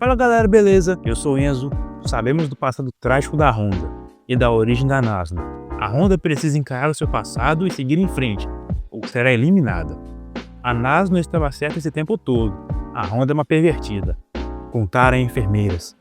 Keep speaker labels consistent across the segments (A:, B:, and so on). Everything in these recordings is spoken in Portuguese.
A: Fala galera, beleza? Eu sou o Enzo. Sabemos do passado trágico da Honda e da origem da Nazna. A Honda precisa encarar o seu passado e seguir em frente, ou será eliminada. A Nazna estava certa esse tempo todo. A Honda é uma pervertida. Contar a enfermeiras.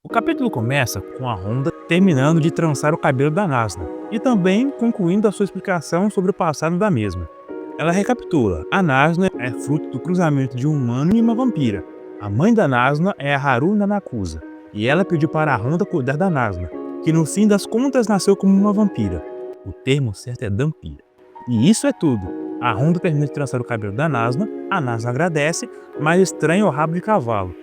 A: O capítulo começa com a Honda terminando de trançar o cabelo da Nazna e também concluindo a sua explicação sobre o passado da mesma. Ela recapitula: a Nazna é fruto do cruzamento de um humano e uma vampira. A mãe da Nazna é a Haru Nanakusa, e ela pediu para a Honda cuidar da Nazna, que no fim das contas nasceu como uma vampira. O termo certo é dampira. E isso é tudo. A Honda termina de trançar o cabelo da Nazna, a Nazna agradece, mas estranha o rabo de cavalo.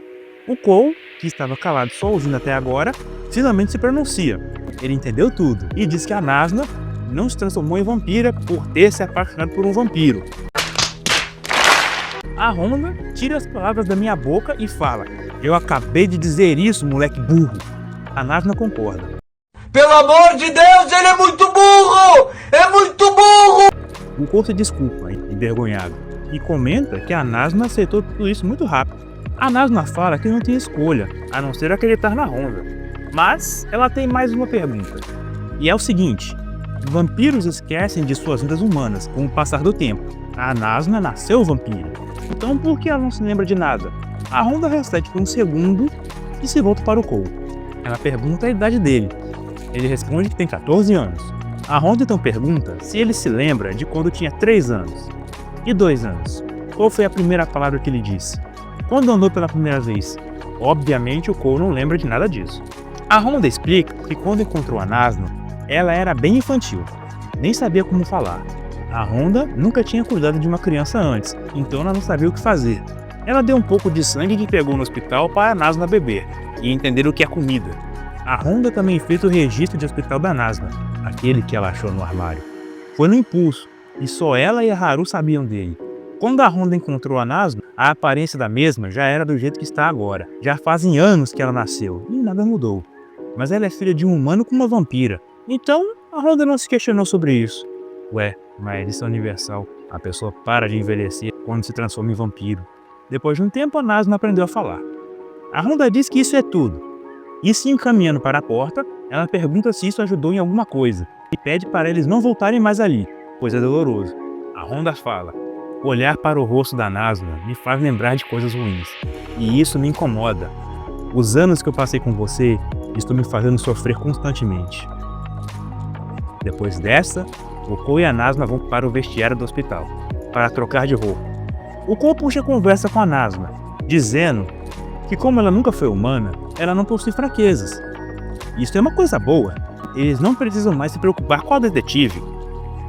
A: O Cole, que estava calado só ouvindo até agora, finalmente se pronuncia. Ele entendeu tudo e diz que a Nazna não se transformou em vampira por ter se apaixonado por um vampiro. A Honda tira as palavras da minha boca e fala: eu acabei de dizer isso, moleque burro. A Nazna concorda.
B: Pelo amor de Deus, ele é muito burro! É muito burro!
A: O Cole se desculpa, envergonhado, e comenta que a Nazna aceitou tudo isso muito rápido. A Nazna fala que não tem escolha, a não ser acreditar na Honda. Mas ela tem mais uma pergunta. E é o seguinte: vampiros esquecem de suas vidas humanas com o passar do tempo. A Nazna nasceu vampira. Então por que ela não se lembra de nada? A Honda reflete por um segundo e se volta para o Cole. Ela pergunta a idade dele. Ele responde que tem 14 anos. A Honda então pergunta se ele se lembra de quando tinha 3 anos. E 2 anos? Qual foi a primeira palavra que ele disse? Quando andou pela primeira vez? Obviamente o Cole não lembra de nada disso. A Honda explica que quando encontrou a Nazna, ela era bem infantil, nem sabia como falar. A Honda nunca tinha cuidado de uma criança antes, então ela não sabia o que fazer. Ela deu um pouco de sangue que pegou no hospital para a Nazna beber e entender o que é comida. A Honda também fez o registro de hospital da Nazna, aquele que ela achou no armário. Foi no impulso, e só ela e a Haru sabiam dele. Quando a Honda encontrou a Nazna, a aparência da mesma já era do jeito que está agora. Já fazem anos que ela nasceu, e nada mudou. Mas ela é filha de um humano com uma vampira. Então, a Honda não se questionou sobre isso. Ué, mas isso é universal. A pessoa para de envelhecer quando se transforma em vampiro. Depois de um tempo, a Nazna aprendeu a falar. A Honda diz que isso é tudo. E se encaminhando para a porta, ela pergunta se isso ajudou em alguma coisa. E pede para eles não voltarem mais ali, pois é doloroso. A Honda fala: olhar para o rosto da Nazna me faz lembrar de coisas ruins. E isso me incomoda. Os anos que eu passei com você estão me fazendo sofrer constantemente. Depois dessa, o Cole e a Nazna vão para o vestiário do hospital, para trocar de roupa. O Cole puxa a conversa com a Nazna, dizendo que como ela nunca foi humana, ela não possui fraquezas. Isso é uma coisa boa. Eles não precisam mais se preocupar com a detetive.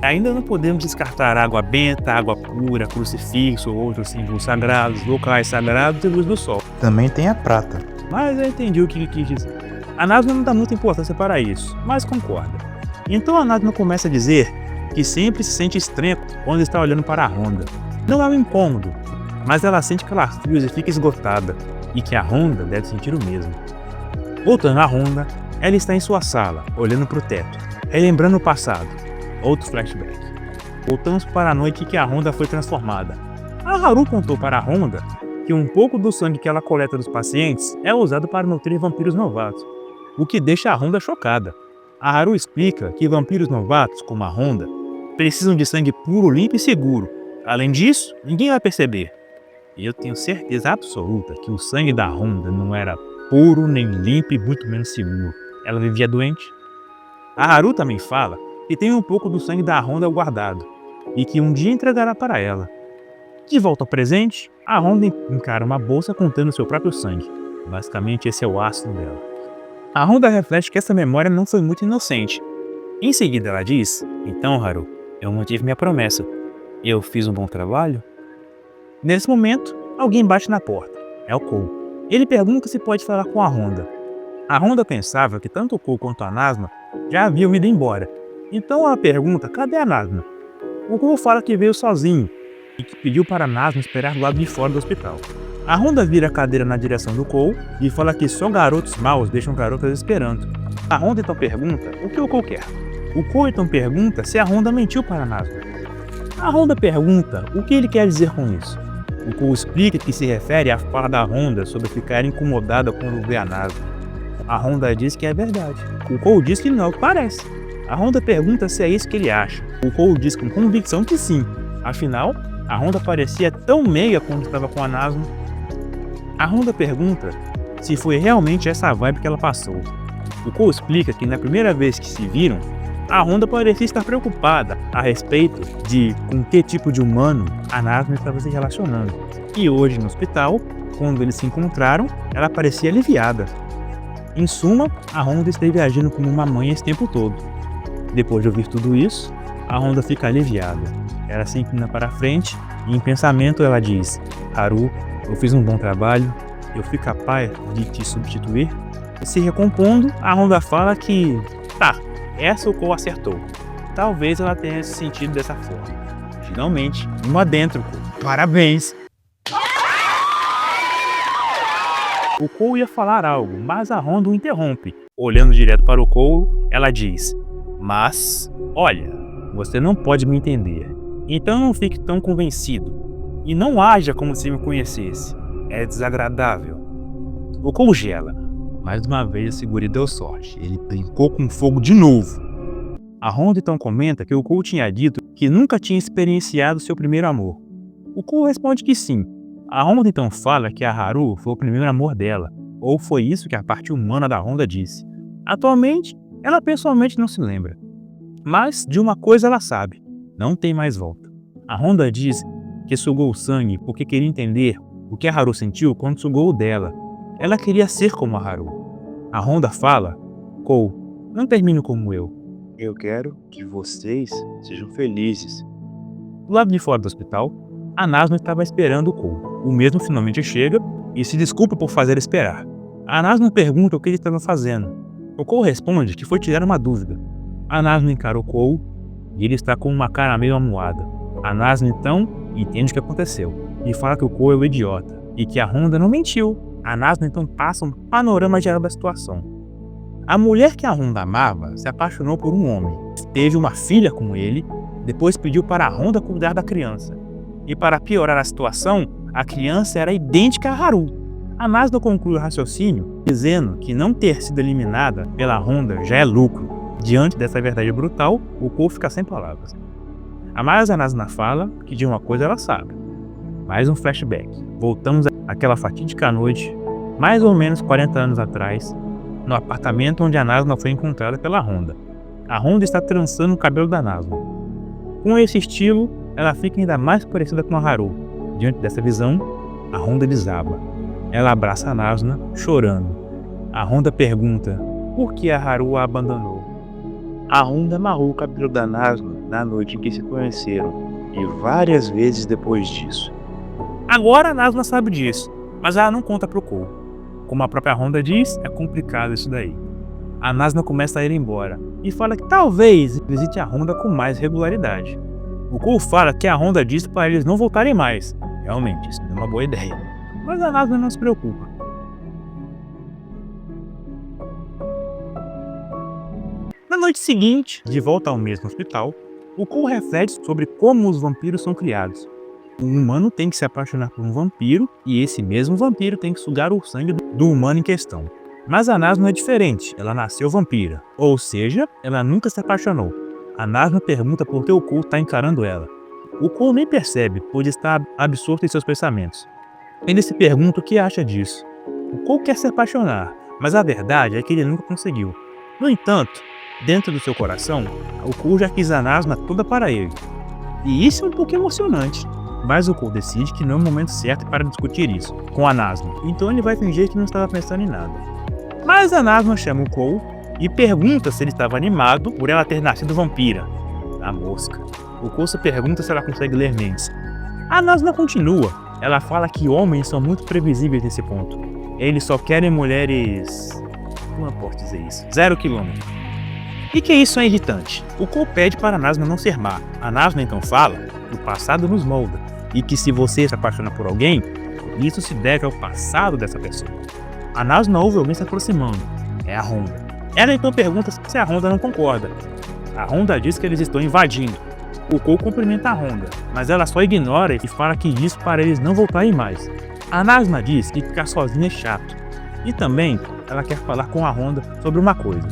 A: Ainda não podemos descartar água benta, água pura, crucifixo, outros símbolos sagrados, locais sagrados e luz do sol.
C: Também tem a prata.
A: Mas eu entendi o que ele quis dizer. A Nazna não dá muita importância para isso, mas concorda. Então a Nazna começa a dizer que sempre se sente estranha quando está olhando para a Honda. Não é um incômodo, mas ela sente calafrios e fica esgotada, e que a Honda deve sentir o mesmo. Voltando à Honda, ela está em sua sala, olhando para o teto, relembrando o passado. Outro flashback. Voltamos para a noite que a Honda foi transformada. A Haru contou para a Honda que um pouco do sangue que ela coleta dos pacientes é usado para nutrir vampiros novatos, o que deixa a Honda chocada. A Haru explica que vampiros novatos, como a Honda, precisam de sangue puro, limpo e seguro. Além disso, ninguém vai perceber. E eu tenho certeza absoluta que o sangue da Honda não era puro, nem limpo e muito menos seguro. Ela vivia doente. A Haru também fala que tem um pouco do sangue da Honda guardado e que um dia entregará para ela. De volta ao presente, a Honda encara uma bolsa contendo seu próprio sangue. Basicamente, esse é o ácido dela. A Honda reflete que essa memória não foi muito inocente. Em seguida ela diz: então Haru, eu mantive minha promessa. Eu fiz um bom trabalho? Nesse momento, alguém bate na porta. É o Cole. Ele pergunta se pode falar com a Honda. A Honda pensava que tanto o Cole quanto a Nazna já haviam ido embora. Então ela pergunta: cadê a Nazna? O Cole fala que veio sozinho e que pediu para a Nazna esperar do lado de fora do hospital. A Honda vira a cadeira na direção do Cole e fala que só garotos maus deixam garotas esperando. A Honda então pergunta o que o Cole quer. O Cole então pergunta se a Honda mentiu para a Nazna. A Honda pergunta o que ele quer dizer com isso. O Cole explica que se refere à fala da Honda sobre ficar incomodada quando vê a Nasna. A Honda diz que é verdade. O Cole diz que não, parece. A Honda pergunta se é isso que ele acha. O Cole diz com convicção que sim. Afinal, a Honda parecia tão meiga quando estava com a Nasna. A Honda pergunta se foi realmente essa vibe que ela passou. O Cole explica que na primeira vez que se viram, a Honda parecia estar preocupada a respeito de com que tipo de humano a Nasna estava se relacionando. E hoje no hospital, quando eles se encontraram, ela parecia aliviada. Em suma, a Honda esteve agindo como uma mãe esse tempo todo. Depois de ouvir tudo isso, a Honda fica aliviada. Ela se inclina para a frente e em pensamento ela diz: Haru, eu fiz um bom trabalho, eu fui capaz de te substituir. E se recompondo, a Honda fala que essa o Cole acertou. Talvez ela tenha se sentido dessa forma. Finalmente, um adentro, Cole. Parabéns! O Cole ia falar algo, mas a Honda o interrompe. Olhando direto para o Cole, ela diz: Mas, olha, você não pode me entender. Então não fique tão convencido. E não haja como se me conhecesse. É desagradável. O Cole gela. Mais uma vez a Siguri deu sorte. Ele brincou com fogo de novo. A Honda então comenta que o Cole tinha dito que nunca tinha experienciado seu primeiro amor. O Cole responde que sim. A Honda então fala que a Haru foi o primeiro amor dela. Ou foi isso que a parte humana da Honda disse. Atualmente, ela pessoalmente não se lembra. Mas de uma coisa ela sabe. Não tem mais volta. A Honda diz que sugou o sangue porque queria entender o que a Haru sentiu quando sugou o dela. Ela queria ser como a Haru. A Honda fala: Cole, não termine como eu. Eu quero que vocês sejam felizes. Do lado de fora do hospital, a Nasna estava esperando o Cole. O mesmo finalmente chega e se desculpa por fazer esperar. A Nasna pergunta o que ele estava fazendo. O Cole responde que foi tirar uma dúvida. A Nasna encara o Cole e ele está com uma cara meio amuada. A Nasna então entende o que aconteceu e fala que o Cole é o idiota e que a Honda não mentiu. A Nasna então passa um panorama geral da situação. A mulher que a Honda amava se apaixonou por um homem, teve uma filha com ele, depois pediu para a Honda cuidar da criança. E para piorar a situação, a criança era idêntica a Haru. A Nasna conclui o raciocínio dizendo que não ter sido eliminada pela Honda já é lucro. Diante dessa verdade brutal, o Cole fica sem palavras. Mas a Nasna fala que de uma coisa ela sabe. Mais um flashback. Voltamos àquela fatídica noite, mais ou menos 40 anos atrás, no apartamento onde a Nasna foi encontrada pela Honda. A Honda está trançando o cabelo da Nasna. Com esse estilo, ela fica ainda mais parecida com a Haru. Diante dessa visão, a Honda desaba. Ela abraça a Nasna, chorando. A Honda pergunta por que a Haru a abandonou. A Honda amarrou o cabelo da Nasna na noite em que se conheceram, e várias vezes depois disso. Agora a Nasna sabe disso, mas ela não conta pro Cole. Como a própria Honda diz, é complicado isso daí. A Nasna começa a ir embora e fala que talvez visite a Honda com mais regularidade. O Cole fala que a Honda disse para eles não voltarem mais. Realmente, isso não é uma boa ideia. Mas a Nasna não se preocupa. Na noite seguinte, de volta ao mesmo hospital, o Cole reflete sobre como os vampiros são criados. Um humano tem que se apaixonar por um vampiro e esse mesmo vampiro tem que sugar o sangue do humano em questão. Mas a Nasna é diferente, ela nasceu vampira, ou seja, ela nunca se apaixonou. A Nasna pergunta por que o Cole está encarando ela. O Cole nem percebe, pois está absorto em seus pensamentos. Ele se pergunta o que acha disso. O Cole quer se apaixonar, mas a verdade é que ele nunca conseguiu. No entanto, dentro do seu coração, o Cole já quis a Nasna toda para ele. E isso é um pouco emocionante. Mas o Cole decide que não é o momento certo para discutir isso com a Nasna, então ele vai fingir que não estava pensando em nada. Mas a Nasna chama o Cole e pergunta se ele estava animado por ela ter nascido vampira. A mosca. O Cole se pergunta se ela consegue ler mentes. A Nasna continua. Ela fala que homens são muito previsíveis nesse ponto. Eles só querem mulheres... Como eu posso dizer isso? 0 quilômetro. E que isso é irritante. O Cole pede para a Nasna não ser má. A Nasna então fala que o passado nos molda e que se você se apaixona por alguém, isso se deve ao passado dessa pessoa. A Nasna ouve alguém se aproximando. É a Honda. Ela então pergunta se a Honda não concorda. A Honda diz que eles estão invadindo. O Cole cumprimenta a Honda, mas ela só ignora e fala que diz para eles não voltarem mais. A Nazna diz que ficar sozinha é chato, e também ela quer falar com a Honda sobre uma coisa.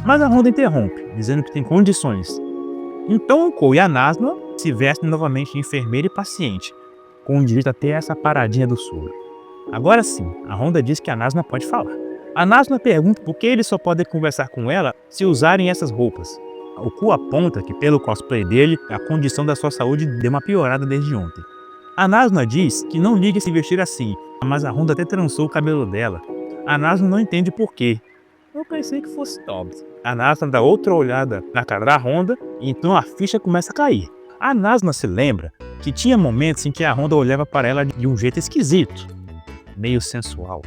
A: Mas a Honda interrompe, dizendo que tem condições. Então o Cole e a Nazna se vestem novamente de enfermeira e paciente, com direito até essa paradinha do soro. Agora sim, a Honda diz que a Nazna pode falar. A Nazna pergunta por que eles só podem conversar com ela se usarem essas roupas. O Cole aponta que pelo cosplay dele, a condição da sua saúde deu uma piorada desde ontem. A Nazna diz que não liga se vestir assim, mas a Honda até trançou o cabelo dela. A Nazna não entende por quê. Eu pensei que fosse Tobbs. A Nazna dá outra olhada na cara da Honda e então a ficha começa a cair. A Nazna se lembra que tinha momentos em que a Honda olhava para ela de um jeito esquisito, meio sensual.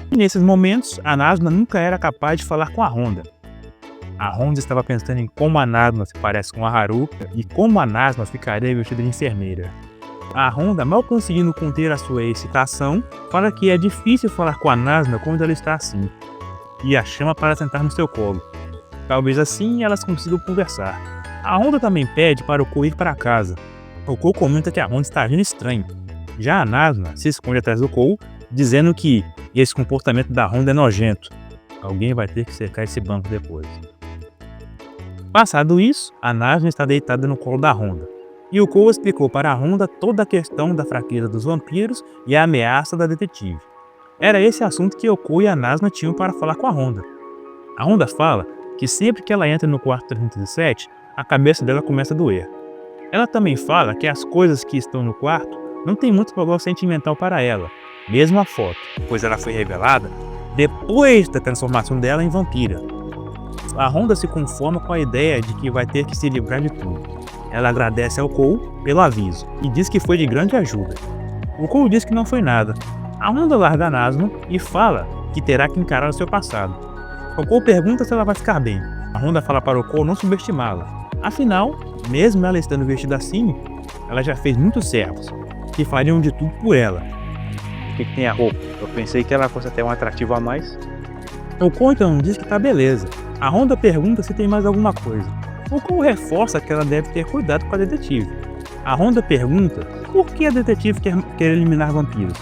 A: E nesses momentos, a Nazna nunca era capaz de falar com a Honda. A Honda estava pensando em como a Nazna se parece com a Haruka e como a Nazna ficaria vestida de enfermeira. A Honda, mal conseguindo conter a sua excitação, fala que é difícil falar com a Nazna quando ela está assim, e a chama para sentar no seu colo. Talvez assim elas consigam conversar. A Honda também pede para o Cole ir para casa. O Cole comenta que a Honda está agindo estranho. Já a Nazna se esconde atrás do Cole, dizendo que esse comportamento da Honda é nojento. Alguém vai ter que secar esse banco depois. Passado isso, a Nazna está deitada no colo da Honda. E o Cole explicou para a Honda toda a questão da fraqueza dos vampiros e a ameaça da detetive. Era esse assunto que o Cole e a Nazna tinham para falar com a Honda. A Honda fala que sempre que ela entra no quarto 307, a cabeça dela começa a doer. Ela também fala que as coisas que estão no quarto não têm muito valor sentimental para ela, mesmo a foto, pois ela foi revelada depois da transformação dela em vampira. A Honda se conforma com a ideia de que vai ter que se livrar de tudo. Ela agradece ao Cole pelo aviso e diz que foi de grande ajuda. O Cole diz que não foi nada. A Honda larga a Nazna e fala que terá que encarar o seu passado. O Cole pergunta se ela vai ficar bem. A Honda fala para o Cole não subestimá-la. Afinal, mesmo ela estando vestida assim, ela já fez muitos servos, que fariam de tudo por ela. O que tem a roupa? Eu pensei que ela fosse até um atrativo a mais. O Cole então diz que tá beleza. A Honda pergunta se tem mais alguma coisa. O Cole reforça que ela deve ter cuidado com a detetive. A Honda pergunta por que a detetive quer eliminar vampiros.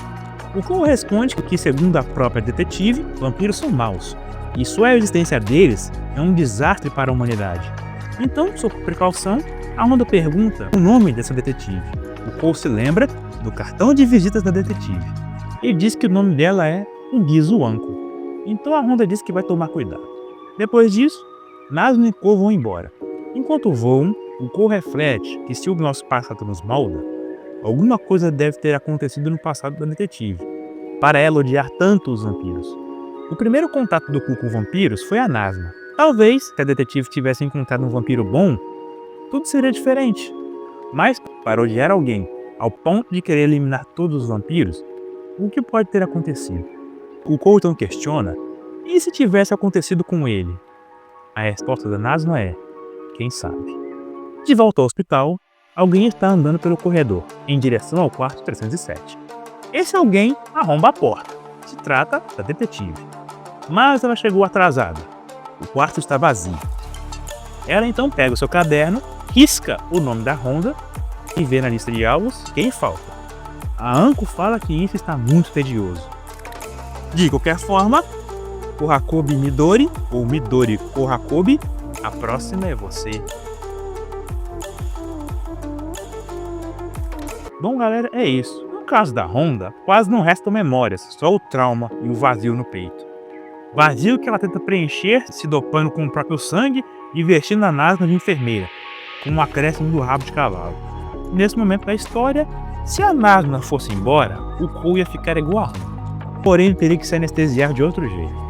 A: O Cole responde que, segundo a própria detetive, vampiros são maus, e só a existência deles é um desastre para a humanidade. Então, sob precaução, a Honda pergunta o nome dessa detetive. O Cole se lembra do cartão de visitas da detetive e diz que o nome dela é Ungizu Anko. Então a Honda diz que vai tomar cuidado. Depois disso, Nazna e Cole vão embora. Enquanto voam, o Cole reflete que se o nosso passado nos molda, alguma coisa deve ter acontecido no passado da detetive, para ela odiar tanto os vampiros. O primeiro contato do Cole com vampiros foi a Nazna. Talvez, se a detetive tivesse encontrado um vampiro bom, tudo seria diferente. Mas, para odiar alguém ao ponto de querer eliminar todos os vampiros, o que pode ter acontecido? O Cole então questiona, e se tivesse acontecido com ele? A resposta da Nazna é, quem sabe. De volta ao hospital, alguém está andando pelo corredor, em direção ao quarto 307. Esse alguém arromba a porta. Se trata da detetive. Mas ela chegou atrasada. O quarto está vazio. Ela então pega o seu caderno, risca o nome da Honda e vê na lista de alvos quem falta. A Anko fala que isso está muito tedioso. De qualquer forma, Kohakobi Midori, ou Midori Kohakobi, a próxima é você. Bom, galera, é isso. No caso da Honda, quase não restam memórias, só o trauma e o vazio no peito. Vazio que ela tenta preencher se dopando com o próprio sangue e vestindo a Nazna de enfermeira, com um acréscimo do rabo de cavalo. Nesse momento da história, se a Nazna fosse embora, o Cole ia ficar igual a Honda. Porém, ele teria que se anestesiar de outro jeito.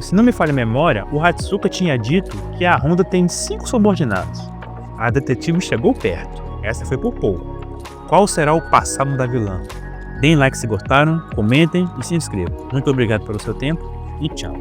A: Se não me falha a memória, o Hatsuka tinha dito que a Honda tem 5 subordinados. A detetive chegou perto. Essa foi por pouco. Qual será o passado da vilã? Deem like se gostaram, comentem e se inscrevam. Muito obrigado pelo seu tempo e tchau.